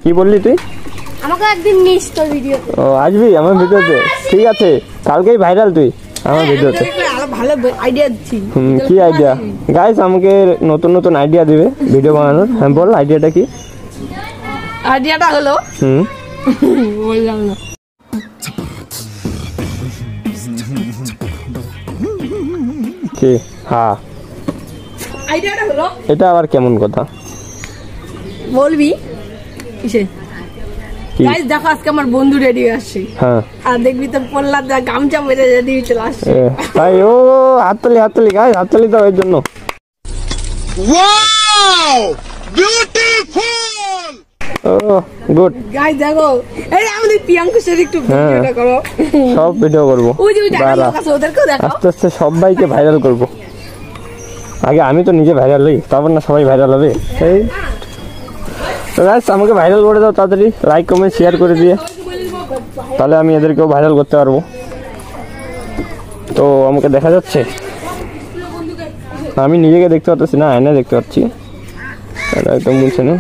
কি বললি তুই? আমাকে একদিন নিস তোর ভিডিওতে। ও আসবি আমার ভিডিওতে? ঠিক আছে, কালকেই ভাইরাল তুই আমার ভিডিওতে। ভালো আইডিয়া দিচ্ছি। কি আইডিয়া? গাইস আমাকে নতুন নতুন আইডিয়া দিবে ভিডিও বানানোর। হ্যাঁ বল আইডিয়াটা কি? আইডিয়াটা হলো বললাম না, কি? হ্যাঁ আইডিয়াটা হলো এটা আবার কেমন কথা বলবি কিসে? কি? গাইস দেখো আজকে আমার বন্ধু রেডি হয়ে আসছে। হ্যাঁ আর দেখবি তো পল্লাদ দা গামছা মেরে রেডি হয়ে চলে আসছে। তাই ও হাততালি গাইস, হাততালি দাও এর জন্য। Wow beautiful. ও গুড গাইস দেখো এই আমাদের প্রিয়াঙ্কা স্যার একটু ভিডিওটা করো। সব ভিডিও করব। ওই যে লোক আছে ওদেরকেও দেখাও। আস্তে আস্তে সবাইকে ভাইরাল করব। আগে আমি তো নিজে ভাইরাল হই, তারপর না সবাই ভাইরাল হবে। এই তো গাইস আমাকে ভাইরাল করে দাও তাড়াতাড়ি, লাইক কমেন্ট শেয়ার করে দিয়ে, তাহলে আমি এদেরকেও ভাইরাল করতে পারবো। তো আমাকে দেখা যাচ্ছে? আমি নিজেকে দেখতে পাচ্ছি না, আয়নায় দেখতে পাচ্ছি। এটা একদম বুঝছে না।